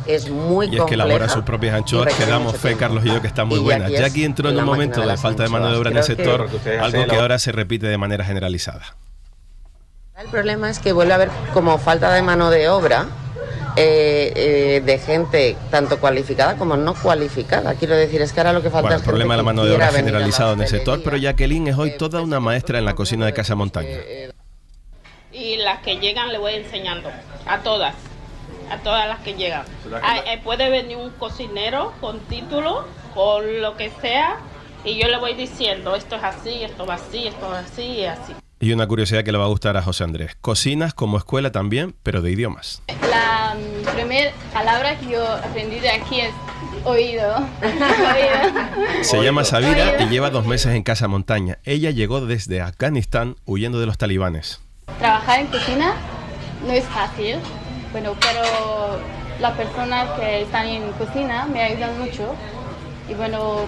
es muy compleja. Y es que elabora sus propias anchoas, que damos fe, Carlos y yo, que están muy buenas. Jackie entró en un momento de falta de mano de obra en el sector, algo que ahora se repite de manera generalizada. El problema es que vuelve a haber como falta de mano de obra, de gente tanto cualificada como no cualificada. Quiero decir, es que ahora lo que falta Bueno, es el problema de la mano de quiera obra venir a la generalizado en el sector, hostelería. pero Jacqueline es hoy toda una maestra en la cocina de Casa Montaña. Y las que llegan le voy enseñando, a todas las que llegan. Puede venir un cocinero con título, con lo que sea, y yo le voy diciendo, esto es así, esto va así, esto va así y así. Y una curiosidad que le va a gustar a José Andrés. Cocinas como escuela también, pero de idiomas. La primera palabra que yo aprendí de aquí es oído. Se llama Sabira y lleva 2 meses en Casa Montaña. Ella llegó desde Afganistán huyendo de los talibanes. Trabajar en cocina no es fácil, bueno, pero las personas que están en cocina me ayudan mucho. Y bueno,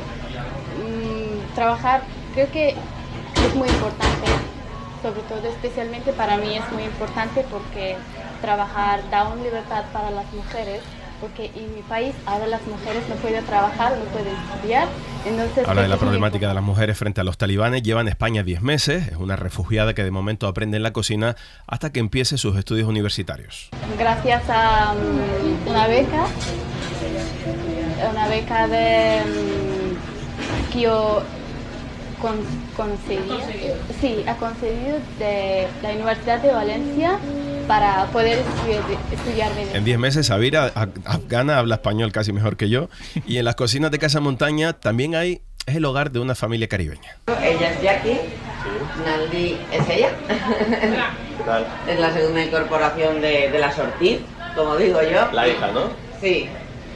trabajar creo que es muy importante, sobre todo especialmente para mí es muy importante porque trabajar da una libertad para las mujeres, porque en mi país ahora las mujeres no pueden trabajar, no pueden estudiar. Entonces, Habla de la problemática de las mujeres frente a los talibanes. Lleva en España 10 meses, es una refugiada que de momento aprende en la cocina hasta que empiece sus estudios universitarios. Gracias a una beca de que yo ha conseguido de la Universidad de Valencia para poder estudiar medicina. En 10 meses, Sabira, afgana, habla español casi mejor que yo. Y en las cocinas de Casa Montaña también es el hogar de una familia caribeña. Ella es Jackie, Naldi es ella. ¿Qué tal? Es la segunda incorporación de la Sortiz, como digo yo. La hija, ¿no? Sí.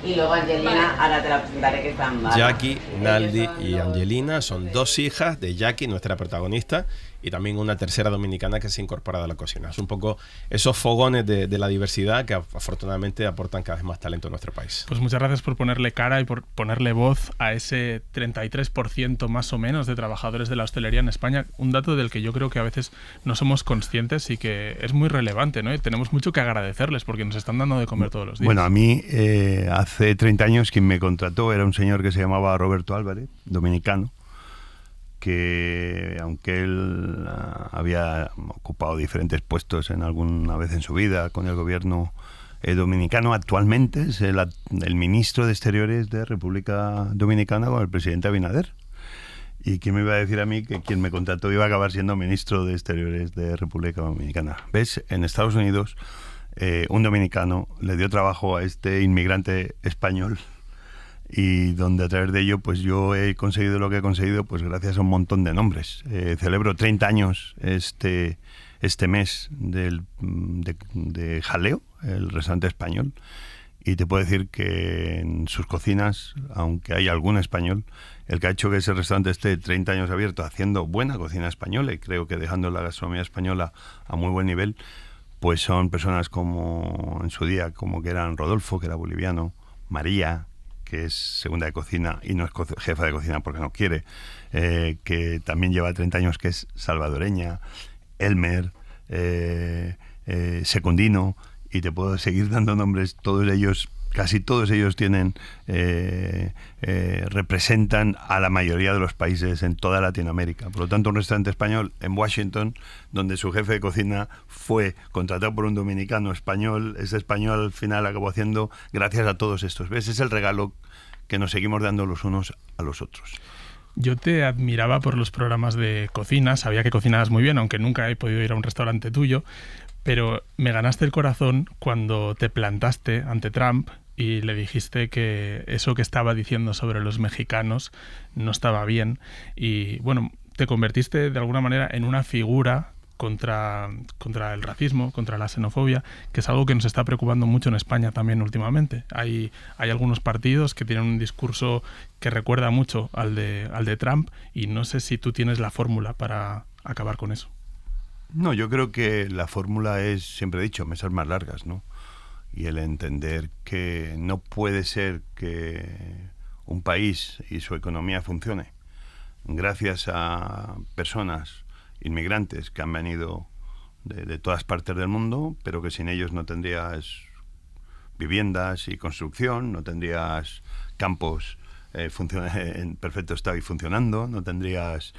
Y luego Angelina, ahora te la presentaré, que está en Málaga. Jackie, Naldi y Angelina son 2 hijas de Jackie, nuestra protagonista, y también una tercera dominicana que se ha incorporado a la cocina. Es un poco esos fogones de la diversidad que afortunadamente aportan cada vez más talento a nuestro país. Pues muchas gracias por ponerle cara y por ponerle voz a ese 33% más o menos de trabajadores de la hostelería en España, un dato del que yo creo que a veces no somos conscientes y que es muy relevante, ¿no? Y tenemos mucho que agradecerles porque nos están dando de comer todos los días. Bueno, a mí hace 30 años quien me contrató era un señor que se llamaba Roberto Álvarez, dominicano, que aunque él había ocupado diferentes puestos en alguna vez en su vida con el gobierno dominicano, actualmente es el ministro de Exteriores de República Dominicana con el presidente Abinader. ¿Y quién me iba a decir a mí que quien me contrató iba a acabar siendo ministro de Exteriores de República Dominicana? ¿Ves? En Estados Unidos un dominicano le dio trabajo a este inmigrante español, y donde a través de ello pues yo he conseguido lo que he conseguido pues gracias a un montón de nombres. Celebro 30 años este mes de Jaleo, el restaurante español, y te puedo decir que en sus cocinas, aunque hay algún español, el que ha hecho que ese restaurante esté 30 años abierto haciendo buena cocina española, y creo que dejando la gastronomía española a muy buen nivel, pues son personas como en su día, como que eran Rodolfo, que era boliviano, María, que es segunda de cocina y no es jefa de cocina porque no quiere, que también lleva 30 años, que es salvadoreña, Elmer, Secundino, y te puedo seguir dando nombres. Todos ellos, casi todos ellos representan a la mayoría de los países en toda Latinoamérica. Por lo tanto, un restaurante español en Washington, donde su jefe de cocina fue contratado por un dominicano español, ese español al final acabó haciendo gracias a todos estos. ¿Ves? Es el regalo que nos seguimos dando los unos a los otros. Yo te admiraba por los programas de cocina, sabía que cocinabas muy bien, aunque nunca he podido ir a un restaurante tuyo, Pero me ganaste el corazón cuando te plantaste ante Trump y le dijiste que eso que estaba diciendo sobre los mexicanos no estaba bien. Y bueno, te convertiste de alguna manera en una figura contra el racismo, contra la xenofobia, que es algo que nos está preocupando mucho en España también últimamente. Hay algunos partidos que tienen un discurso que recuerda mucho al de Trump, y no sé si tú tienes la fórmula para acabar con eso. No, yo creo que la fórmula es, siempre he dicho, mesas más largas, ¿no? Y el entender que no puede ser que un país y su economía funcione gracias a personas inmigrantes que han venido de todas partes del mundo, pero que sin ellos no tendrías viviendas y construcción, no tendrías campos en perfecto estado y funcionando, no tendrías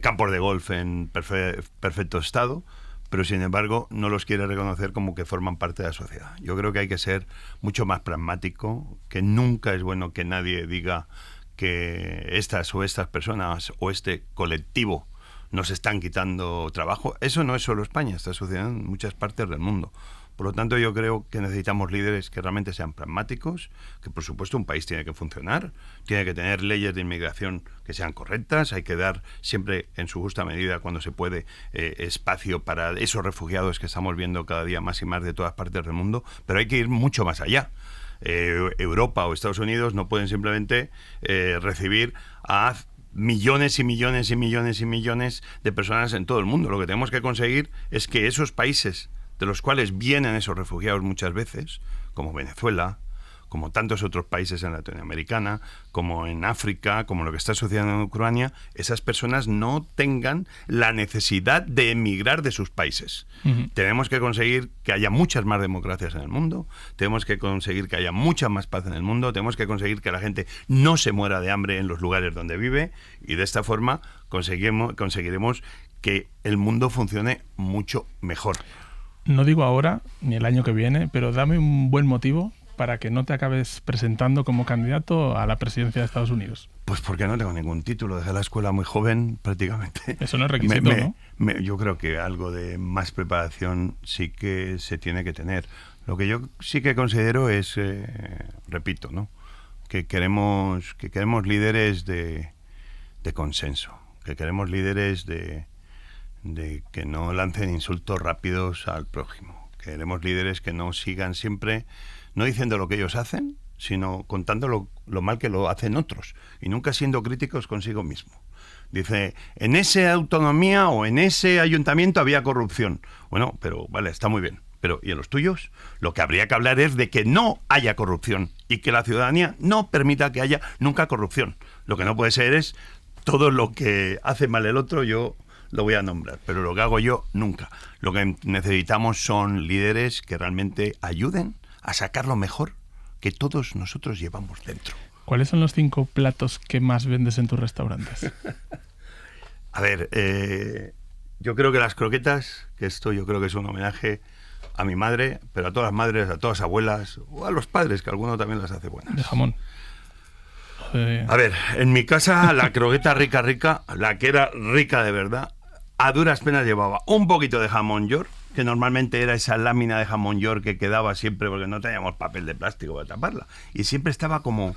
campos de golf en perfecto estado, pero sin embargo no los quiere reconocer como que forman parte de la sociedad. Yo creo que hay que ser mucho más pragmático, que nunca es bueno que nadie diga que estas personas o este colectivo nos están quitando trabajo. Eso no es solo España, está sucediendo en muchas partes del mundo. Por lo tanto, yo creo que necesitamos líderes que realmente sean pragmáticos, que por supuesto un país tiene que funcionar, tiene que tener leyes de inmigración que sean correctas, hay que dar siempre en su justa medida, cuando se puede, espacio para esos refugiados que estamos viendo cada día más y más de todas partes del mundo, pero hay que ir mucho más allá. Europa o Estados Unidos no pueden simplemente recibir a millones y millones y millones y millones de personas en todo el mundo. Lo que tenemos que conseguir es que esos países de los cuales vienen esos refugiados muchas veces, como Venezuela, como tantos otros países en Latinoamérica, como en África, como lo que está sucediendo en Ucrania, esas personas no tengan la necesidad de emigrar de sus países. Tenemos que conseguir que haya muchas más democracias en el mundo, tenemos que conseguir que haya mucha más paz en el mundo, tenemos que conseguir que la gente no se muera de hambre en los lugares donde vive, y de esta forma conseguiremos que el mundo funcione mucho mejor. No digo ahora, ni el año que viene, pero dame un buen motivo para que no te acabes presentando como candidato a la presidencia de Estados Unidos. Pues porque no tengo ningún título, dejé la escuela muy joven prácticamente. Eso no es requisito, ¿no? Yo creo que algo de más preparación sí que se tiene que tener. Lo que yo sí que considero es, repito, ¿no?, que queremos líderes de consenso, que queremos líderes de que no lancen insultos rápidos al prójimo. Queremos líderes que no sigan siempre, no diciendo lo que ellos hacen, sino contando lo mal que lo hacen otros, y nunca siendo críticos consigo mismo. Dice, en esa autonomía o en ese ayuntamiento había corrupción. Bueno, pero vale, está muy bien. Pero, ¿y en los tuyos? Lo que habría que hablar es de que no haya corrupción y que la ciudadanía no permita que haya nunca corrupción. Lo que no puede ser es todo lo que hace mal el otro, yo lo voy a nombrar, pero lo que hago yo, nunca. Lo que necesitamos son líderes que realmente ayuden a sacar lo mejor que todos nosotros llevamos dentro. ¿Cuáles son los 5 platos que más vendes en tus restaurantes? A ver, yo creo que las croquetas, que esto yo creo que es un homenaje a mi madre, pero a todas las madres, a todas las abuelas, o a los padres, que alguno también las hace buenas. De jamón. A ver, en mi casa la croqueta rica, la que era rica de verdad, a duras penas llevaba un poquito de jamón york, que normalmente era esa lámina de jamón york que quedaba siempre porque no teníamos papel de plástico para taparla, y siempre estaba como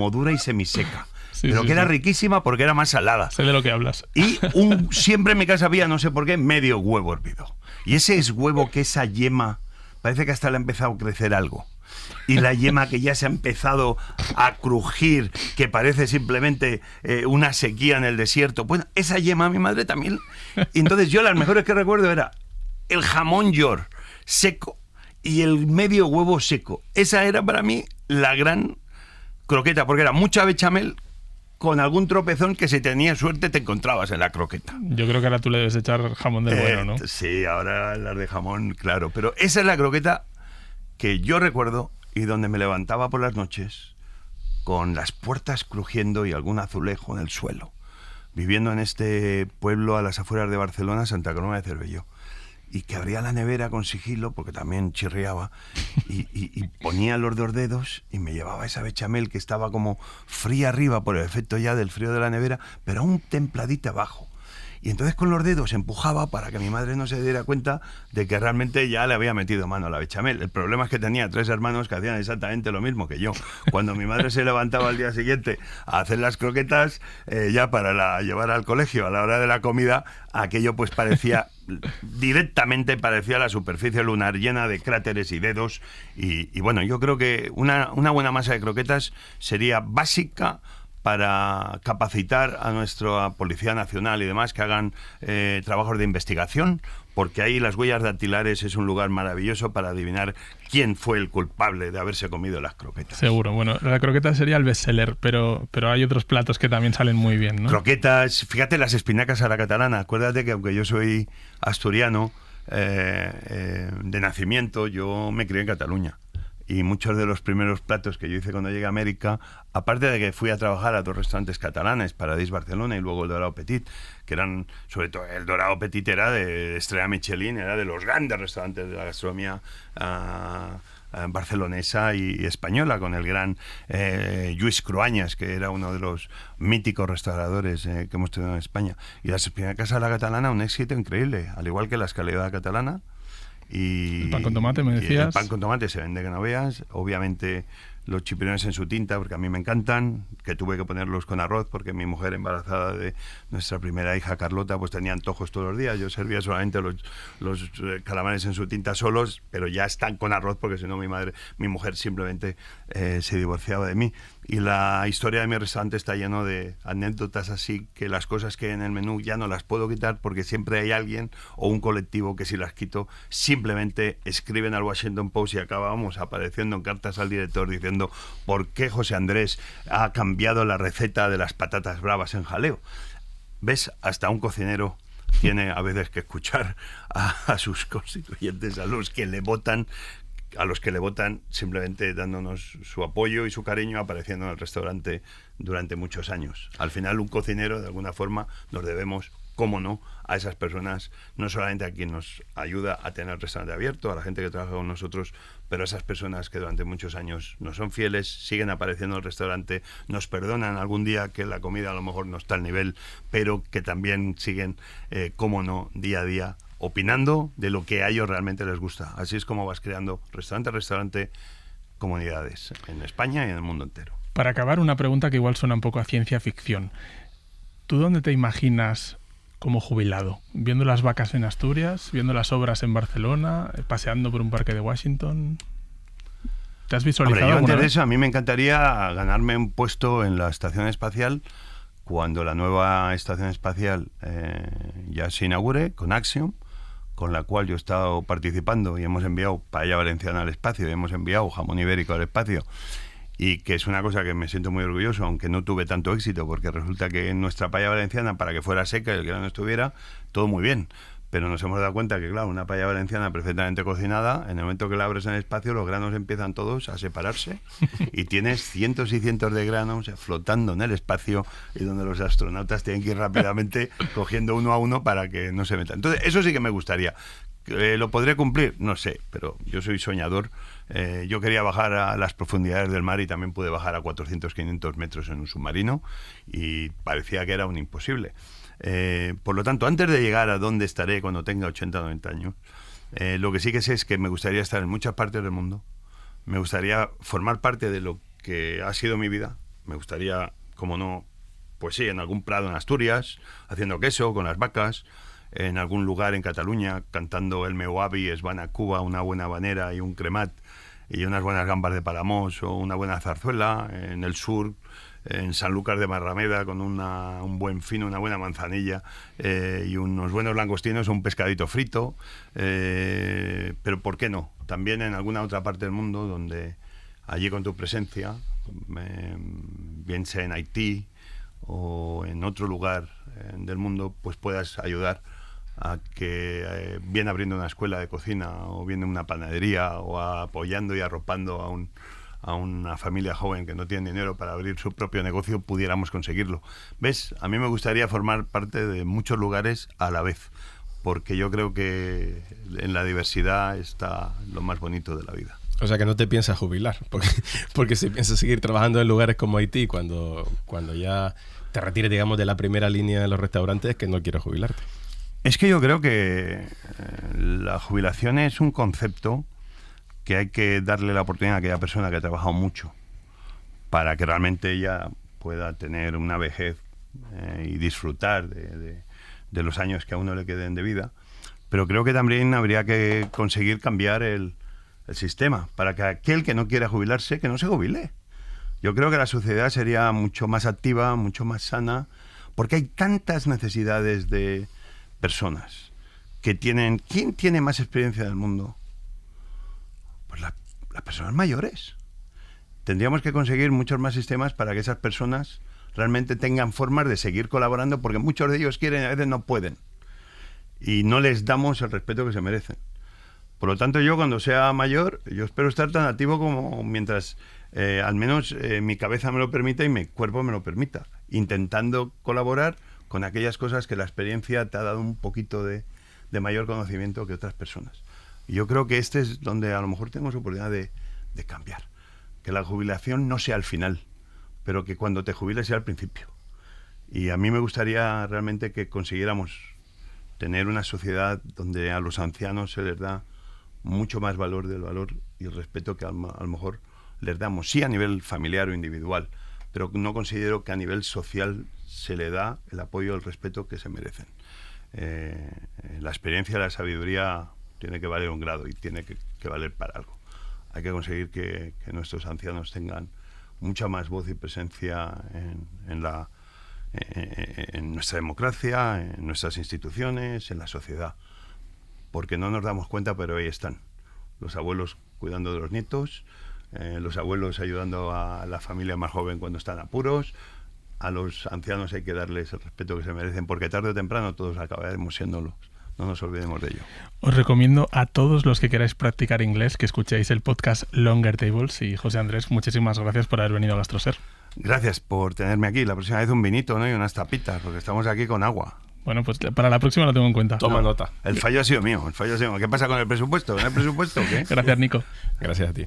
dura y semiseca, pero que era riquísima porque era más salada. Sé de lo que hablas. Y siempre en mi casa había, no sé por qué, medio huevo hervido. Y ese es huevo que esa yema, parece que hasta le ha empezado a crecer algo. Y la yema que ya se ha empezado a crujir, que parece simplemente una sequía en el desierto. Bueno, esa yema a mi madre también. Y entonces yo las mejores que recuerdo era el jamón york seco y el medio huevo seco. Esa era para mí la gran croqueta, porque era mucha bechamel con algún tropezón que si tenías suerte te encontrabas en la croqueta. Yo creo que ahora tú le debes echar jamón del bueno, ¿no? Sí, ahora las de jamón, claro. Pero esa es la croqueta que yo recuerdo y donde me levantaba por las noches con las puertas crujiendo y algún azulejo en el suelo, viviendo en este pueblo a las afueras de Barcelona, Santa Coloma de Cervelló, y que abría la nevera con sigilo, porque también chirriaba, y ponía los 2 dedos y me llevaba esa bechamel que estaba como fría arriba por el efecto ya del frío de la nevera, pero aún templadita abajo. Y entonces con los dedos empujaba para que mi madre no se diera cuenta de que realmente ya le había metido mano a la bechamel. El problema es que tenía 3 hermanos que hacían exactamente lo mismo que yo. Cuando mi madre se levantaba al día siguiente a hacer las croquetas, ya para llevar al colegio a la hora de la comida, aquello pues directamente parecía la superficie lunar llena de cráteres y dedos. Y bueno, yo creo que una buena masa de croquetas sería básica para capacitar a nuestra Policía Nacional y demás que hagan trabajos de investigación, porque ahí las huellas dactilares es un lugar maravilloso para adivinar quién fue el culpable de haberse comido las croquetas. Seguro. Bueno, la croqueta sería el bestseller, pero hay otros platos que también salen muy bien, ¿no? Croquetas, fíjate, las espinacas a la catalana. Acuérdate que aunque yo soy asturiano de nacimiento, yo me crié en Cataluña. Y muchos de los primeros platos que yo hice cuando llegué a América, aparte de que fui a trabajar a 2 restaurantes catalanes, Paradís Barcelona y luego el Dorado Petit, que eran, sobre todo el Dorado Petit era de Estrella Michelin, era de los grandes restaurantes de la gastronomía barcelonesa y española, con el gran Lluís Cruanyes, que era uno de los míticos restauradores que hemos tenido en España. Y las espinacas a la catalana, un éxito increíble, al igual que la escalivada catalana. Y el pan con tomate, me decías. El pan con tomate se vende que no veas. Obviamente los chipirones en su tinta, porque a mí me encantan, que tuve que ponerlos con arroz porque mi mujer embarazada de nuestra primera hija Carlota pues tenía antojos todos los días. Yo servía solamente los calamares en su tinta solos, pero ya están con arroz porque si no mi mujer simplemente se divorciaba de mí. Y la historia de mi restaurante está lleno de anécdotas así, que las cosas que hay en el menú ya no las puedo quitar porque siempre hay alguien o un colectivo que si las quito simplemente escriben al Washington Post y acabamos apareciendo en cartas al director diciendo ¿por qué José Andrés ha cambiado la receta de las patatas bravas en jaleo? ¿Ves? Hasta un cocinero tiene a veces que escuchar a sus constituyentes, a los que le votan simplemente dándonos su apoyo y su cariño, apareciendo en el restaurante durante muchos años. Al final, un cocinero, de alguna forma, nos debemos, cómo no, a esas personas, no solamente a quien nos ayuda a tener el restaurante abierto, a la gente que trabaja con nosotros, pero a esas personas que durante muchos años nos son fieles, siguen apareciendo en el restaurante, nos perdonan algún día que la comida a lo mejor no está al nivel, pero que también siguen, cómo no, día a día, opinando de lo que a ellos realmente les gusta. Así es como vas creando restaurante a restaurante comunidades en España y en el mundo entero. Para acabar, una pregunta que igual suena un poco a ciencia ficción. ¿Tú dónde te imaginas como jubilado? ¿Viendo las vacas en Asturias? ¿Viendo las obras en Barcelona? ¿Paseando por un parque de Washington? ¿Te has visualizado? Hombre, yo antes de eso, a mí me encantaría ganarme un puesto en la estación espacial cuando la nueva estación espacial ya se inaugure, con Axiom, con la cual yo he estado participando y hemos enviado paella valenciana al espacio y hemos enviado jamón ibérico al espacio, y que es una cosa que me siento muy orgulloso, aunque no tuve tanto éxito, porque resulta que en nuestra paella valenciana, para que fuera seca y el grano estuviera, todo muy bien. Pero nos hemos dado cuenta que, claro, una paella valenciana perfectamente cocinada, en el momento que la abres en el espacio, los granos empiezan todos a separarse y tienes cientos y cientos de granos flotando en el espacio y donde los astronautas tienen que ir rápidamente cogiendo uno a uno para que no se metan. Entonces, eso sí que me gustaría. ¿Lo podré cumplir? No sé, pero yo soy soñador. Yo quería bajar a las profundidades del mar y también pude bajar a 400, 500 metros en un submarino y parecía que era un imposible. Por lo tanto, antes de llegar a donde estaré cuando tenga 80 o 90 años, lo que sí que sé es que me gustaría estar en muchas partes del mundo. Me gustaría formar parte de lo que ha sido mi vida. Me gustaría, como no, pues sí, en algún prado en Asturias, haciendo queso con las vacas, en algún lugar en Cataluña, cantando el meu avi, es van a Cuba, una buena habanera y un cremat, y unas buenas gambas de Palamós, o una buena zarzuela, en el sur, en Sanlúcar de Barrameda, con un buen fino, una buena manzanilla y unos buenos langostinos o un pescadito frito, pero ¿por qué no? También en alguna otra parte del mundo donde allí con tu presencia, bien sea en Haití o en otro lugar del mundo, pues puedas ayudar a que bien abriendo una escuela de cocina o bien una panadería o apoyando y arropando a una familia joven que no tiene dinero para abrir su propio negocio, pudiéramos conseguirlo. ¿Ves? A mí me gustaría formar parte de muchos lugares a la vez, porque yo creo que en la diversidad está lo más bonito de la vida. O sea que no te piensas jubilar, porque si piensas seguir trabajando en lugares como Haití, cuando ya te retires, digamos, de la primera línea de los restaurantes, que no quiero jubilarte. Es que yo creo que la jubilación es un concepto que hay que darle la oportunidad a aquella persona que ha trabajado mucho para que realmente ella pueda tener una vejez y disfrutar de los años que a uno le queden de vida. Pero creo que también habría que conseguir cambiar el sistema para que aquel que no quiera jubilarse, que no se jubile. Yo creo que la sociedad sería mucho más activa, mucho más sana, porque hay tantas necesidades de personas que tienen... ¿Quién tiene más experiencia del mundo? Pues las personas mayores. Tendríamos que conseguir muchos más sistemas para que esas personas realmente tengan formas de seguir colaborando, porque muchos de ellos quieren y a veces no pueden. Y no les damos el respeto que se merecen. Por lo tanto, yo cuando sea mayor, yo espero estar tan activo como mientras al menos mi cabeza me lo permita y mi cuerpo me lo permita, intentando colaborar con aquellas cosas que la experiencia te ha dado un poquito de mayor conocimiento que otras personas. Y yo creo que este es donde a lo mejor tenemos oportunidad de cambiar. Que la jubilación no sea el final, pero que cuando te jubiles sea el principio. Y a mí me gustaría realmente que consiguiéramos tener una sociedad donde a los ancianos se les da mucho más valor del valor y el respeto que a lo mejor les damos, sí a nivel familiar o individual, pero no considero que a nivel social se le da el apoyo y el respeto que se merecen. La experiencia y la sabiduría tiene que valer un grado y tiene que valer para algo. Hay que conseguir que nuestros ancianos tengan mucha más voz y presencia en nuestra democracia, en nuestras instituciones, en la sociedad. Porque no nos damos cuenta, pero ahí están. Los abuelos cuidando de los nietos, los abuelos ayudando a la familia más joven cuando están apuros. A los ancianos hay que darles el respeto que se merecen, porque tarde o temprano todos acabaremos siéndolos. No nos olvidemos de ello. Os recomiendo a todos los que queráis practicar inglés que escuchéis el podcast Longer Tables. Y José Andrés, muchísimas gracias por haber venido a GastroSer. Gracias por tenerme aquí. La próxima vez un vinito, ¿no? Y unas tapitas, porque estamos aquí con agua. Bueno, pues para la próxima lo tengo en cuenta. Toma nota. El fallo ha sido mío. ¿Qué pasa con el presupuesto? ¿En el presupuesto o qué? Gracias, Nico. Gracias a ti.